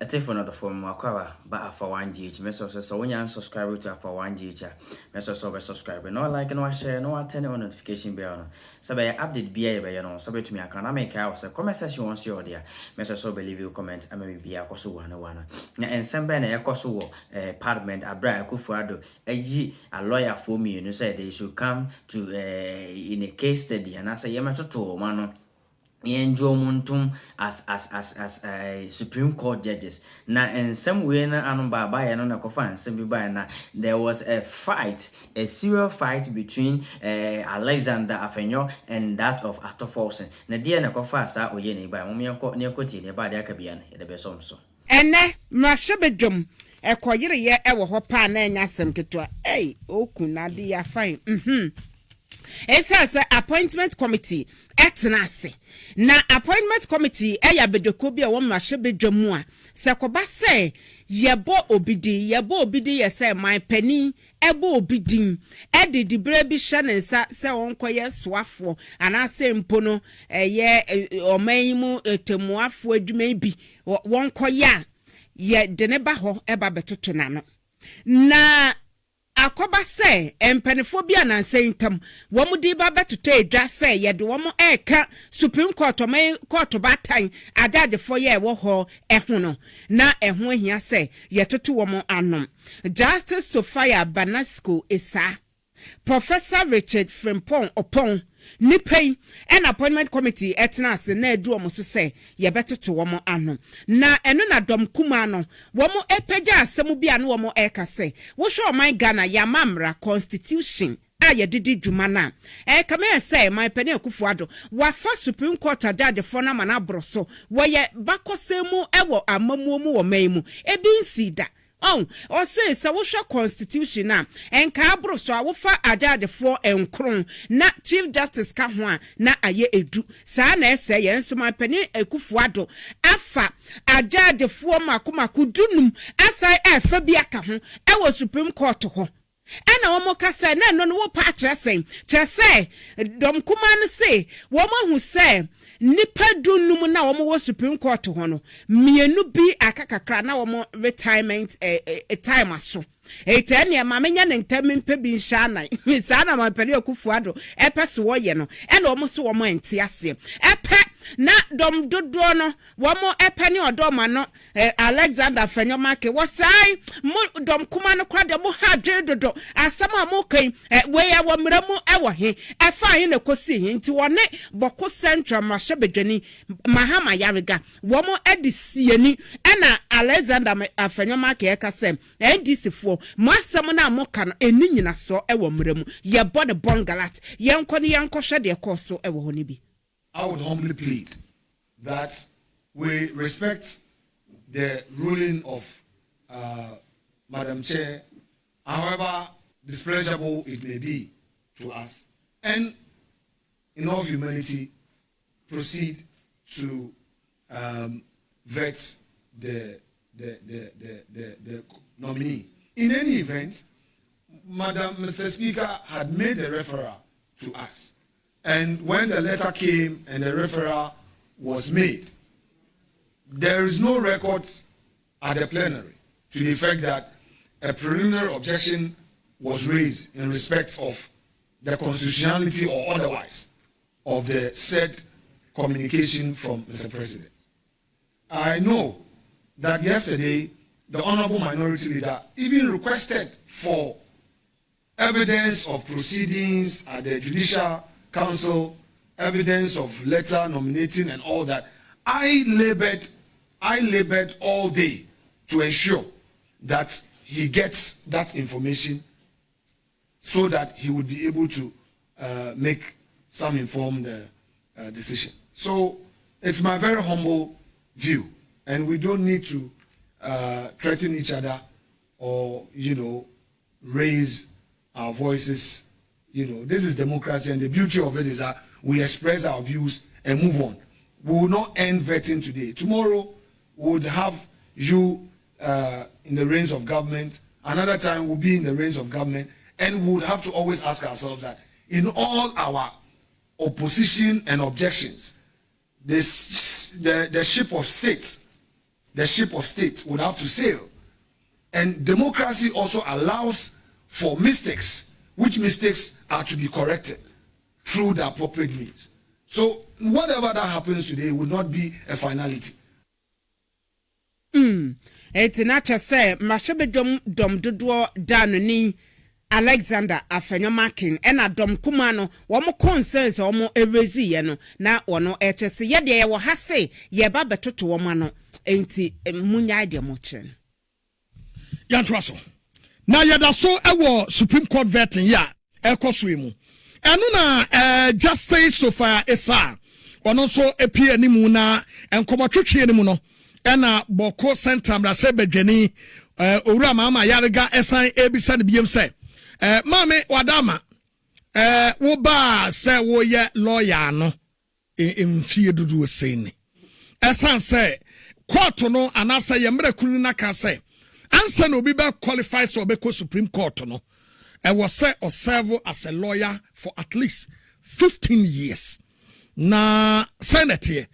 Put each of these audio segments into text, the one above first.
a telephone of the form Makara, but Alpha 1GH. Message so when you unsubscribe to Alpha 1GH, message over subscribe, no like, no share, no turn on notification bell. So by update BA by no, so to me, I can make house a comment session once you're there. Message over leave you comment, and maybe be a coso one. And some band a coso parliament, a bride, Kufuado, a lawyer for me, and you said they should come to in a case study, and I say, Yamato, man. Enjoy muntum as Supreme Court judges. Now, in some way, na anumba by another coffin, simply by na there was a fight, a serious fight between Alexander Afenyo and that of Forson. Na dear na coffin sa oyeni by Momianco near Coti, nearby the Caribbean, the best also. And Mashabedum, a quire ye ever hopa na nyasem ketua. Hey, o kunadi ya fine. It says appointment committee etenase na appointment committee eya bedokobia wo mahwebedwamu a sekoba se yebo obidi yese my penny ebo obidin ede di brebi hyenensa se wonkoye soafo anase mpono ye omanyimu temuafo adwuma bi wonkoye a ye de ne ba ho eba betoto nano na akoba se empeniphobia na nsentam womudi ba betoto edwa se yede womo eka Supreme Court court batan adade for ye wo ho ehono na eho ahia se yetoto womo anom Justice Sophia Banasco esa Professor Richard Frimpong Opon Nipei an appointment committee etnase na edu omo so se ye betoto womo anom na N.Addo kumano womo epeja asemu bia na womo eka se wo hwe oman Ghana ya mamra constitution aye didi dwuma na kama say my penny Akufuado wafa Supreme Court judge for na mana broso wo ye bakosemu ewo amamuomu wo maimu ebi nsida or say so constitution na enka abro so awofa adade for enkron na Chief Justice ka ho na aye edu sa na ese ye nso ma pani Akufuado afa adade for makomako dunum asai efa bi aka ho ewo Supreme Court ho ena womo kasa na no wo pa kyerese dom kuma no say womo hu say nipa dunum na womo wo Supreme Court ho no mienu bi akakakra na womo retirement time aso etene ma menya ne ntame mpe bi nhya nan sa na ma pere Akufuado epese wo ye no ena womo so womo ente ase epe na dom dodo no womo epene odoma no Alexander Afenyo make wasai dom kuma no kra de mo ha dodo asama mo kan we ya wo mramu ewo he efa he na kosi he nti wone boko central mahwebedwani mahama yarega womo edisiani ena Alexander Afenyo make e ka se NDC fo mo asam na mo ka no eni nyina so ewo mramu ye body bongalat yenko ne yenko hwe de koso ewo ho ni bi. I would humbly plead that we respect the ruling of Madam Chair, however displeasurable it may be to us, and in all humanity proceed to vet the nominee. In any event, Mr. Speaker had made a referral to us. And when the letter came and the referral was made, there is no record at the plenary to the effect that a preliminary objection was raised in respect of the constitutionality or otherwise of the said communication from Mr. President. I know that yesterday the Honorable Minority Leader even requested for evidence of proceedings at the Judicial Council, evidence of letter nominating and all that. I labored all day to ensure that he gets that information so that he would be able to make some informed decision. So it's my very humble view, and we don't need to threaten each other or, raise our voices. This is democracy, and the beauty of it is that we express our views and move on. We will not end vetting today. Tomorrow, we would have you in the reins of government. Another time, we'll be in the reins of government, and we would have to always ask ourselves that in all our opposition and objections, the ship of state the ship of state would have to sail. And democracy also allows for mistakes, which mistakes are to be corrected through the appropriate means. So whatever that happens today would not be a finality. It's not just say, Mashebe dom dodo danuni Alexander Afenyo Markins N.Addo kumano wamo concerns omo erezi yeno na wono HC ye de wo hase ye ba betoto wo mano enti munya de mo chen yantraso na yeda so ewo Supreme Court vetting ya ekoso emu enu na justice so far esa ono so epie animu na enkomotwetwe animu no ena boko center mrase bedwani owura mama yarega esan ebisa ne biem se mame wadama wo ba se wo ye lawyer no mfie dudu oseni esan se court no anasa ye mrekunu na ka se ansa no bi be qualify so be ko Supreme Court no was say or serve as a lawyer for at least 15 years na senate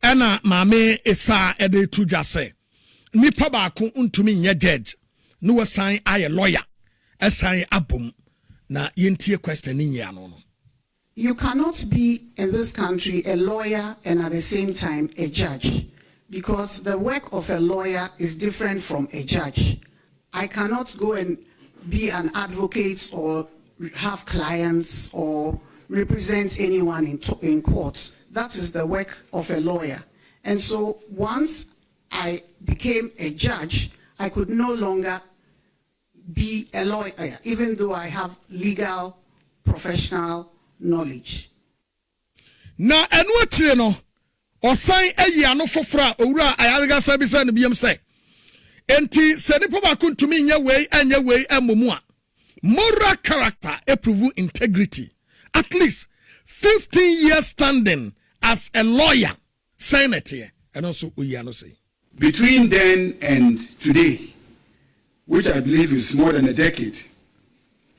ena mame esa ede tuja se nipa ba ko untumi nye judge no wasan aye lawyer assign abum na yentie question ni no. You cannot be in this country a lawyer and at the same time a judge, because the work of a lawyer is different from a judge. I cannot go and be an advocate or have clients or represent anyone in court. That is the work of a lawyer. And so once I became a judge, I could no longer be a lawyer, even though I have legal professional knowledge. Na enwetire no osan ayi ano fofora owura ayarega sabisa ne biem se enti se nipa ba kuntumi nya wei anya wei amomu a moral character prove integrity at least 15 years standing as a lawyer senator and also oyano say between then and today, which I believe is more than a decade,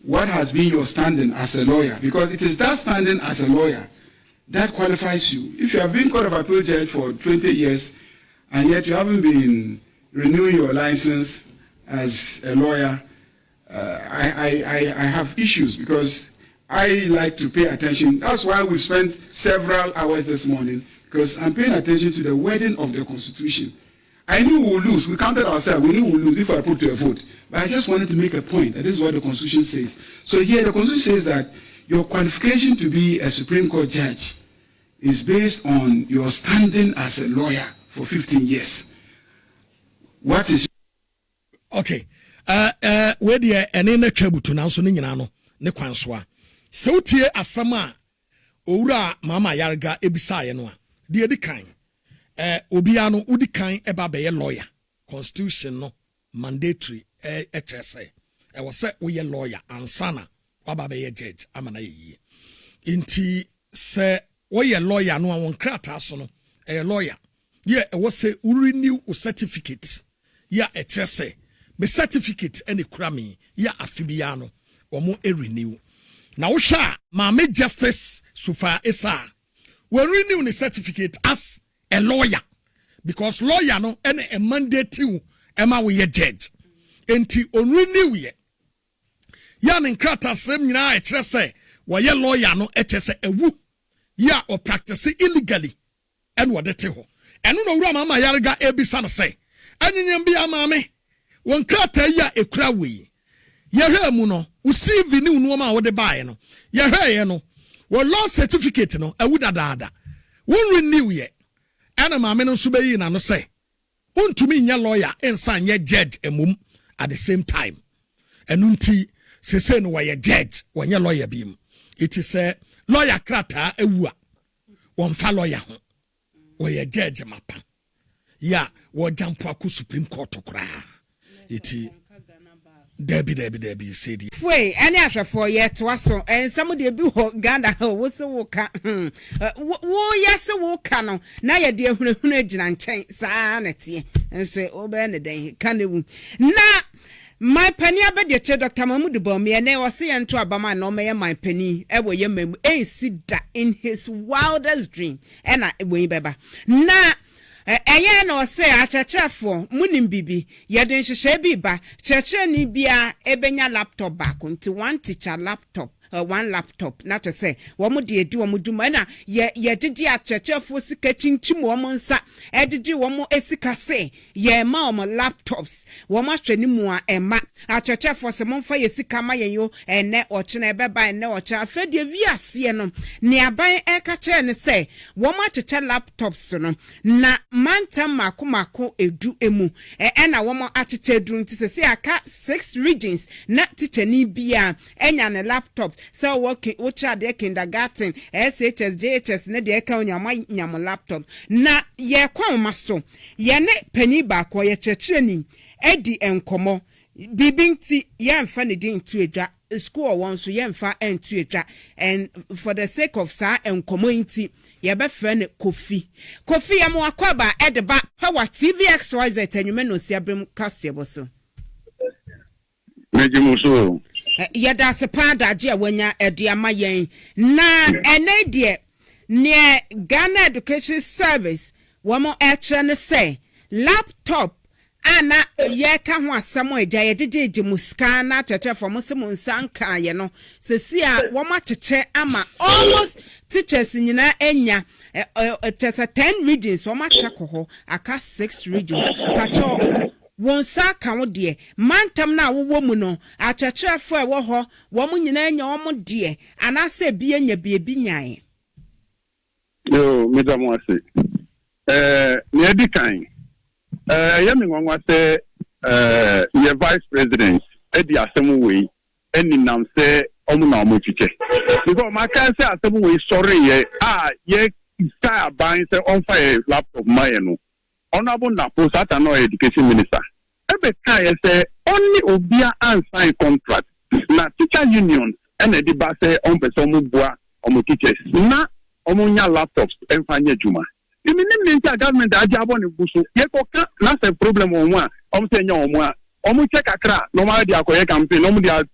what has been your standing as a lawyer? Because it is that standing as a lawyer that qualifies you. If you have been Court of Appeal judge for 20 years and yet you haven't been renewing your license as a lawyer, I have issues because I like to pay attention. That's why we spent several hours this morning, because I'm paying attention to the wording of the Constitution. I knew we would lose. We counted ourselves. We knew we would lose if I put to a vote. But I just wanted to make a point that this is what the Constitution says. So here the Constitution says that your qualification to be a Supreme Court judge is based on your standing as a lawyer for 15 years. What is... Okay. Where the enena chabutu na so nyina no ne kwansoa. Se utie asama owura mama yarga ebisa ye no a. De edi kan. Obiano udi kan eba be lawyer. Constitution no mandatory HSA. Was say we lawyer ansana waba be judge amana ye. Inti se we lawyer no won krata so no lawyer. Ye was say renew certificate. Ya HSA. Me certificate any krami ya afibiano omo renew. Na wo sha ma me justice sufa esa. We renew the certificate as a lawyer, because lawyer no any a mandate to ema we judge enti on renew ye ya ne nkrata sem nyina e kire se wo ye lawyer no e kire ewu ya o practice illegally and what it ho eno no wura mama yarega ebisa no se anyanyam bia maame won krata ya ekura we ye hwe mu no u CV ni unu ma wo de bae no ye hwe ye no wo law certificate no ewu dadaada won renew ye ana maame no so bayi na no say untumi nya lawyer ensa nya judge emum at the same time enunti sese no were judge wanya lawyer bim it is a lawyer krata ewu a wonfa lawyer ho were judge mapa ya wo jampo aku Supreme Court kra iti Debbie said Fwe any after yet was so and somebody be Ghana what's the woka wo yes woka no na ye de hunu gina nchen sanity and say obe ne den kan na my penny abede che Dr. Mahmoud Bomi and was say into abama no me my penny e wo ye mem e sit in his wildest dream and I we beba na Eye na ose achechefo munim bibi yeden hwehwe bi ba cheche ni bia ebenya laptop back nti one teacher laptop one laptop not to say womu de edu womu duma na ye didi achechefo sika chinchim womu nsa edidi womu esika se ye ma womu laptops womu ahwani mu a ema achechefo se momfa ye sika ma yen yo ene ochina ebeba ene ocha afedie viase no ne aban eka che ne se womu acheche laptops no na mantam mako edu emu ena womu acheche edu nti se aka 6 regions na teacher ni bia enya ne laptop so working ucha de kindergarten SHS JHS ne de ka nyam laptop na ye kwa maso ye ne pani ba ko ye chechireni edi enkomo bibinti ye mfa ne din tu edwa school won so ye mfa entu edwa and for the sake of sa enkomo nti ye be fe ne kofi ye mo akwaba edeba power TVXYZ tanwume no siabrem kasebo so mejimuso yada sepada je wanya ediama yen na enedie ne Ghana Education Service womo eche ne say laptop ana ye ka ho asamo eja ye jeje muska na cheche for musimo nsanka ye no sesi a womo cheche ama almost teachers nyina enya tesa 10 regions womo chako ho aka 6 regions pacho wonsa kan wo de mantam na wo mu no achachefo e wo ho wo mu nyina nya wo mu de anase bi enya bi nyae yo madam wase ne edikan yemi nwanwa se ye vice president edi asem we eni nam se omu na omu chiche because ma kan se asem we sorry ye star ban se on fire laptop my no Honorable Napo Satano Education Minister. Ebe kai say only obia and sign contract. Na teacher unions and the base on person mu bua omo teachers. Na omo nya laptops enfanye juma. The minimum government ajabo ne buso. Ye koka na se problem on one. Omo se nya omo a. Omo check akra. Normal dia akoye campaign. Omo dia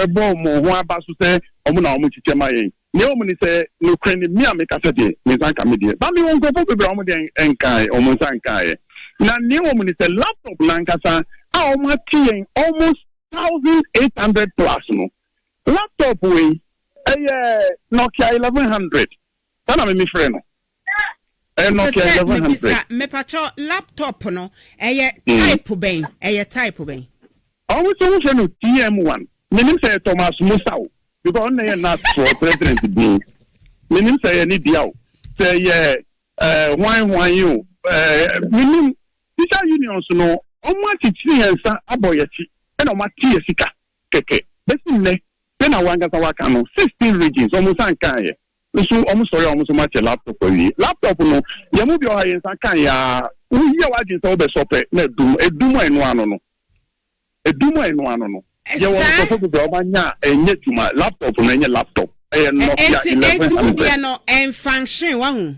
ebo mo ho abaso se omo na omo chiche mayen. Ne omo ni se no kreni mi ameka se de me zanka me de ba mi won go po be omo de enkai omo zanka e na ne omo ni se laptop lankasa a omo tien almost 1800 plus no laptop we Nokia 1100 sana me friend no Nokia 1100 me pacho laptop no type ben type ben omo so friend no TM1 menim say Thomas Musau because on the not for president being meaning say any deal say why you meaning teacher unions no on what teaching aboyachi and on what sika keke besin ne na wanga sawaka no 16 regions almost ankan so almost sorry almost much laptop laptop no ye mu bi o hayen sankan ya uye wajin so be sope na edumo enu ano no you want to go to nya enye tuma laptop na enye laptop Nokia 1100 no en function wa hu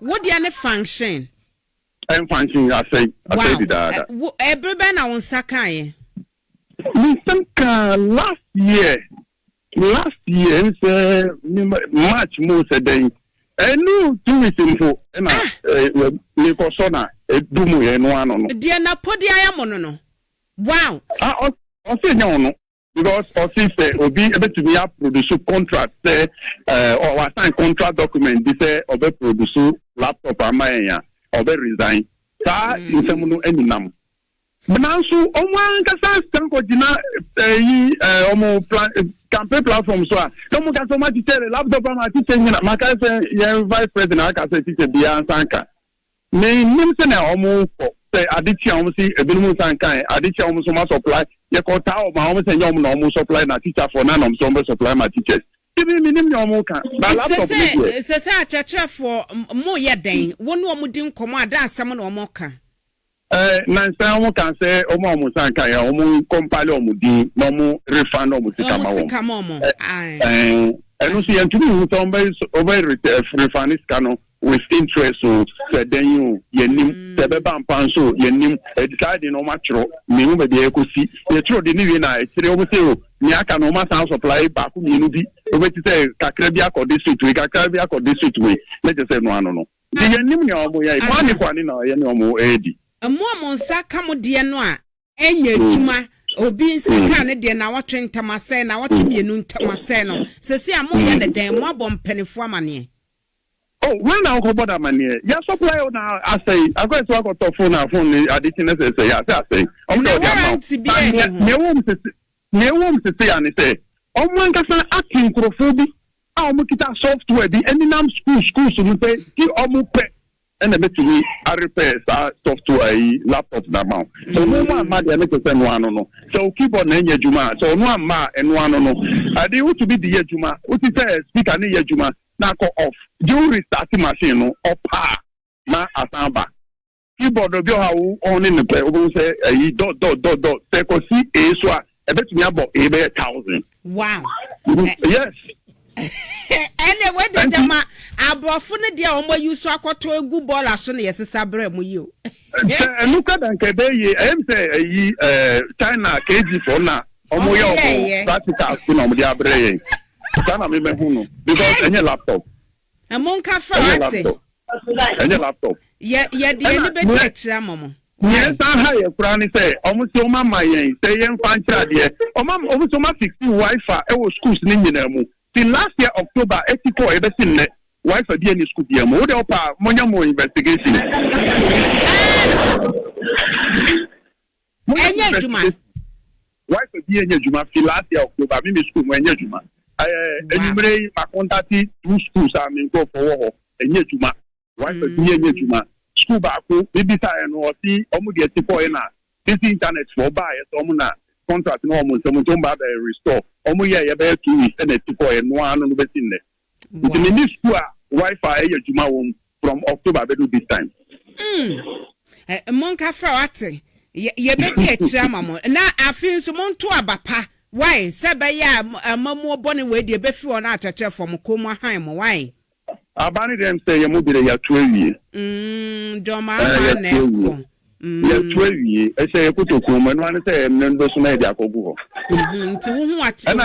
what dia ne function en function I say that everybody na won saka ye last year say March mo say den enu 2 weeks info na ni ko so na edumu ye no ano no dia na podi ayamo no wow. I say no, because I say obi ebe to be produce contract say or sign contract document this say obe produce laptop amaya obe resign. Sa insemuno eninam. Banansu omo nkasa stanko dina omo campaign platform so omo kaso ma teacher laptop ma teacher nyina maka say vice president aka say teacher bia sanka. Me nim se na omo say adichia omo si ebinumu sankan adichia omo so ma supply ye ko ta omo omo se nyom na omo supply na teacher for na omo so supply ma teachers even minim na omo kan ba laptop ni se achacha for mo ye den wonu omo din komo ada asam na omo kan na nsa omo kan se omo sankan ya omo compile omo din na omo refund omo sikama omo enu si entumi so omo refund sikano with interest so then you yenim sebeba mpanso yenim decide no matro me hu be be ekosi ye tro de ni we na etire o se o ni aka no ma san supply ba ku mi nu bi o be ti say kakra bi akọ district we kakra bi akọ district we let just say no ano no The Nimia Moya, one na Yanomo Edi. A more monsa come dear noa, enye juma. Obi nsika ne de na watwe ntamase na watwe mienu ntamase no se se amoye ne den mo abom panifo amane. Oh, when now go border money. Ya supply na I say I go to go to phone addition say ya say. Ne wom se ya ne say. Omo nkasa akin krofobi. A omo kita software bi eninam schools no say ki omo pe and the between I repair software laptop now. So no one mad and no. So keep on any juma. So no ma and one no. I did to be the juma. What is speaker near juma? Now go off. Do restart machine no or pa na asamba. Keyboard of your on in the play. We say dot. Say ko see a so a bet me about 1,000. Wow. Yes. Anyway, the jama abrofune dia omo yusu akoto egu ball aso na yesesa bra mu yi o. Look at and kebe am say China KG for na omo yo practical so na mo dia bra yen. China me hu because any laptop. Amon ka fa ate. Any laptop. Yeah, the any be kira momo. Yes, I have a plan. Say, almost your mama yen. Say yen fan chat there. Almost so much 16 Wi-Fi. I was schools in Newz. Till last year October 84 ever seen net wife for DNA school here. Mo de opa monya mo investigation. Enye juma. Wife for DNA juma till last year October me school mo enye juma. Enumere ma contact two schools am in go for enye juma. Wife for DNA juma. School ba ko bibi ta eno o si omo de ti for na. This internet for buy so omo na contract no omo so mo jomba be restore. Omo ye be 2 weeks and it for no one no be in there. The new school Wi-Fi e juma won from October be do this time. Monka fra ate ye be di etira mamo na afin so monto abapa why se be ya amamu bone we di be fi ona acheche from koma han mo why abani dem say ye mo bi ya 12 doma na eko ya 12 e say ko to koma no an say ndo so na di akogu ho nti wo hu ache na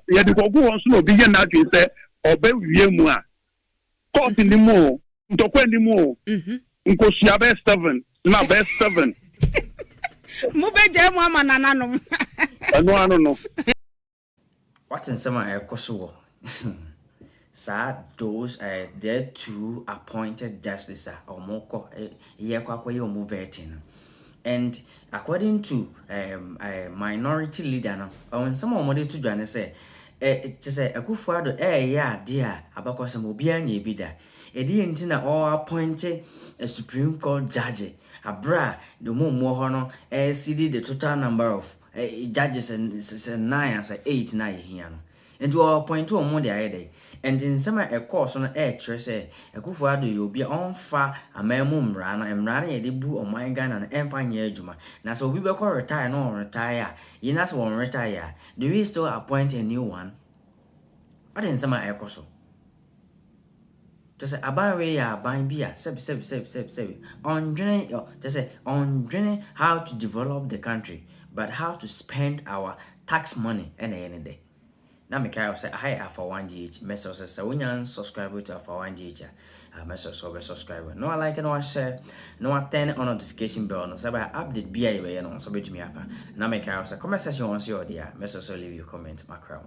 ye di kogu ho so no bi ye na adwe say oba wie mu a court ni mu ntokwa ni mu nkosia be 7 na be 7 mu be je mu ama nananom anu no what in some ekoso those there two appointed justices or moko ye kwakwa ye omu vetting. And according to minority leader now, when someone wanted to join say just say Akufo-Addo yeah dear abakwa some obi anya bi da e di ntina all appointed a Supreme Court judge abra the mo ho no CD the total number of judges and 9 as 8 na here no and to appoint to omo dey there and in some a course on chere say Akufo-Addo you be on fa amamu mra na ye dey bu oman Ghana na emfa nya adwuma na so we be call retire no retire you na so won retire do we still appoint a new one what in some a course just say abawe ya ban bia sebi on just say on how to develop the country but how to spend our tax money any day. Now me kai say hi Alpha OneTV message say wonya subscribe to Alpha OneTV message so subscribe no like no share no turn on notification bell no say update bia we no so betumi aka na me kai say comment section on see or there message so leave your comment macro.